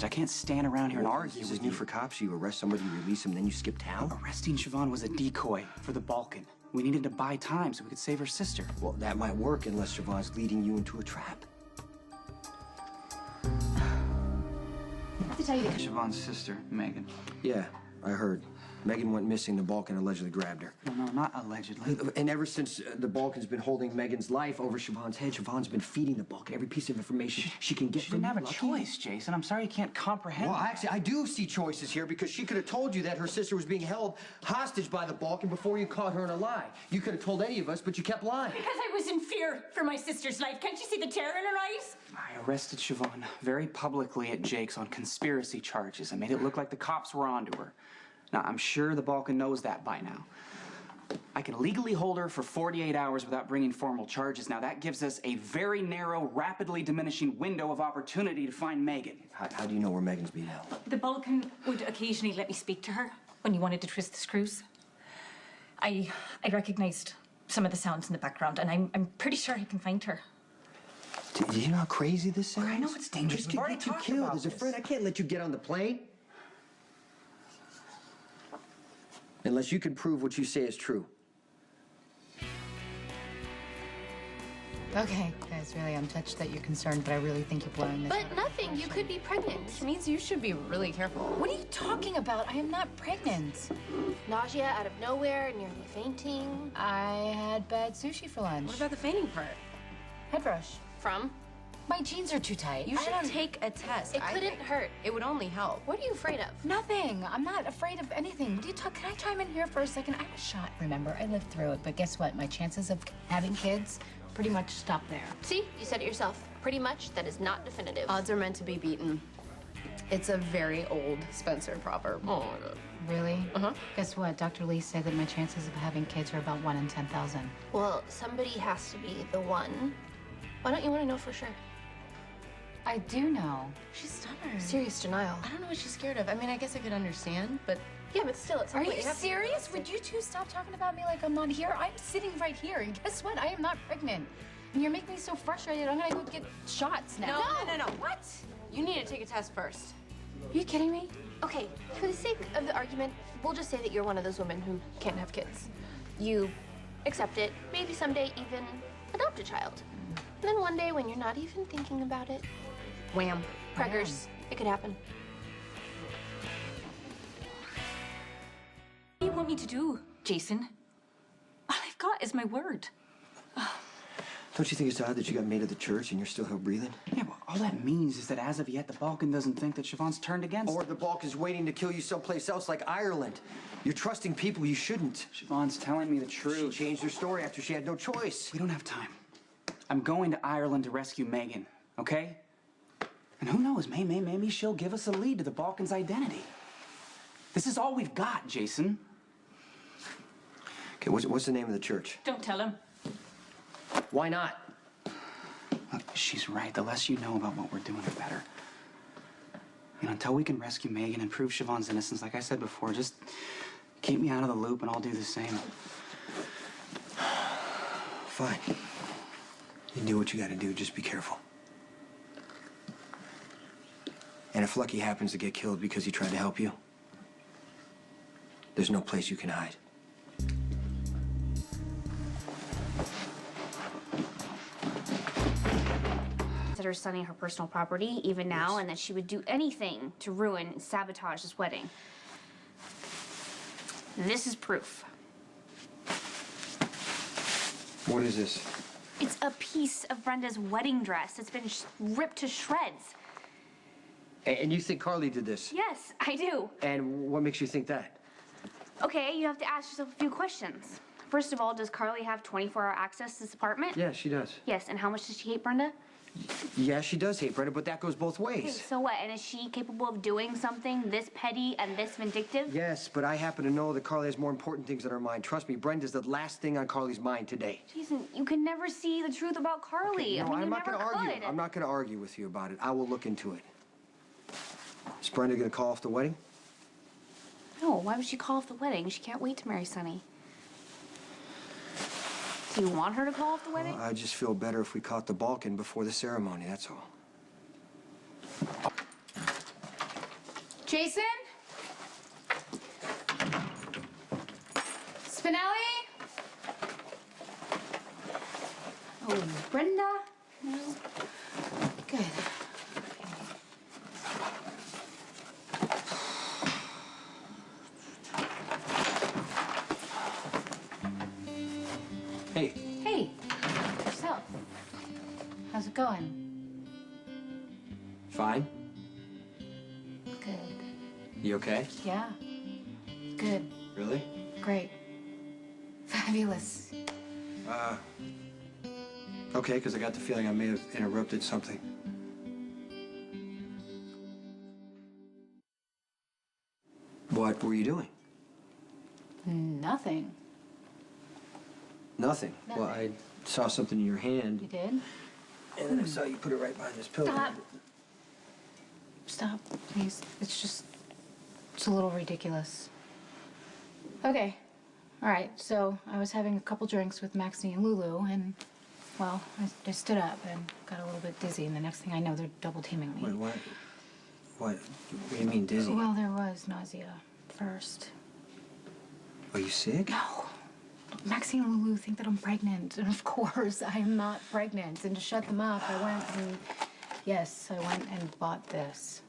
package. I can't stand around here and argue. This is new for cops. You arrest somebody, you release them, then you skip town? Arresting Siobhan was a decoy for the Balkan. We needed to buy time so we could save her sister. Well, that might work unless Siobhan's leading you into a trap. I have to tell you that Siobhan's sister, Megan. Yeah, I heard. Megan went missing. The Balkan allegedly grabbed her. No, not allegedly. And ever since the Balkan's been holding Megan's life over Siobhan's head, Siobhan's been feeding the Balkan every piece of information she can get She from didn't have a Lucky. choice, Jason. I'm sorry you can't comprehend. Well, actually, I do see choices here because she could have told you that her sister was being held hostage by the Balkan before you caught her in a lie. You could have told any of us, but you kept lying. because I was in fear for my sister's life. Can't you see the terror in her eyes? I arrested Siobhan very publicly at Jake's on conspiracy charges. I made it look like the cops were onto her. Now, I'm sure the Balkan knows that by now. I can legally hold her for 48 hours without bringing formal charges. Now, that gives us a very narrow, rapidly diminishing window of opportunity to find Megan. How do you know where Megan's being held? The Balkan would occasionally let me speak to her when you wanted to twist the screws. I recognized some of the sounds in the background, and I'm pretty sure I can find her. Do you know how crazy this sounds? I know it's dangerous. This We've could already get you talked killed. about As a this. friend, I can't let you get on the plane. Unless you can prove what you say is true. Okay, guys, really, I'm touched that you're concerned, but I really think you're blowing this. But nothing. You could be pregnant. Which means you should be really careful. What are you talking about? I am not pregnant. Nausea out of nowhere, nearly fainting. I had bad sushi for lunch. What about the fainting part? Head rush. From? My jeans are too tight. You I should don't- take a test. It couldn't hurt. It would only help. What are you afraid of? Nothing. I'm not afraid of anything. What are you talking? Can I chime in here for a second? I was shot, remember? I lived through it, but guess what? My chances of having kids pretty much stop there. See, you said it yourself. Pretty much, that is not definitive. Odds are meant to be beaten. It's a very old Spencer proverb. Oh my God. Really? Uh-huh. Guess what? Dr. Lee said that my chances of having kids are about 1 in 10,000. Well, somebody has to be the one. Why don't you want to know for sure? I do know. She's stubborn. Serious denial. I don't know what she's scared of. I mean, I guess I could understand, but Yeah, but still, it's Are you serious? Would you two stop talking about me like I'm not here? I'm sitting right here, and guess what? I am not pregnant. And you're making me so frustrated. I'm gonna go get shots now. No. What? You need to take a test first. Are you kidding me? Okay, for the sake of the argument, we'll just say that you're one of those women who can't have kids. You accept it, maybe someday even adopt a child. And then one day when you're not even thinking about it, Wham. preggers, it could happen. What do you want me to do, Jason? All I've got is my word. Don't you think it's odd that you got made of the church and you're still here breathing? Yeah, well, all that means is that as of yet, the Balkan doesn't think that Siobhan's turned against Or the Balkan's waiting to kill you someplace else like Ireland. You're trusting people you shouldn't. Siobhan's telling me the truth. She changed her story after she had no choice. We don't have time. I'm going to Ireland to rescue Megan, okay? And who knows, maybe she'll give us a lead to the Balkan's identity. This is all we've got, Jason. Okay, what's the name of the church? Don't tell him. Why not? Look, she's right. The less you know about what we're doing, the better. You know, until we can rescue Megan and prove Siobhan's innocence, like I said before, just keep me out of the loop and I'll do the same. Fine. You do what you gotta do, just be careful. And if Lucky happens to get killed because he tried to help you, there's no place you can hide. Her sonning her personal property, even now, and that she would do anything to ruin and sabotage this wedding. This is proof. What is this? It's a piece of Brenda's wedding dress. It's been ripped to shreds. And you think Carly did this? Yes, I do. And what makes you think that? Okay, you have to ask yourself a few questions. First of all, does Carly have 24-hour access to this apartment? Yeah, she does. Yes, and how much does she hate Brenda? Yeah, she does hate Brenda, but that goes both Okay, ways. so what? And is she capable of doing something this petty and this vindictive? Yes, but I happen to know that Carly has more important things on her mind. Trust me, Brenda's the last thing on Carly's mind today. Jason, you can never see the truth about Carly. No, I mean, I'm you not never gonna argue. could. I'm not gonna argue with you about it. I will look into it. Is Brenda gonna call off the wedding? No, why would she call off the wedding? She can't wait to marry Sonny. Do you want her to call off the wedding? Well, I just feel better if we caught the Balkan before the ceremony, that's all. Jason? Spinelli? Oh, Brenda? No. Good. Hey, Hey, yourself. How's it going? fine. Good. You okay? Yeah. Good. Really? Great. Fabulous. Okay, because I got the feeling I may have interrupted something. What were you doing? Nothing. Nothing. Well, I saw something in your hand, You did? and then I saw you put it right behind this pillow. Stop. Stop, please. It's a little ridiculous. Okay. All right, so I was having a couple drinks with Maxine and Lulu, and, well, I stood up and got a little bit dizzy, and the next thing I know, they're double teaming me. Wait, what? What do you mean dizzy? Well, there was nausea first. Are you sick? No. Maxine and Lulu think that I'm pregnant, and of course, I am not pregnant. And to shut them up, I went and bought this.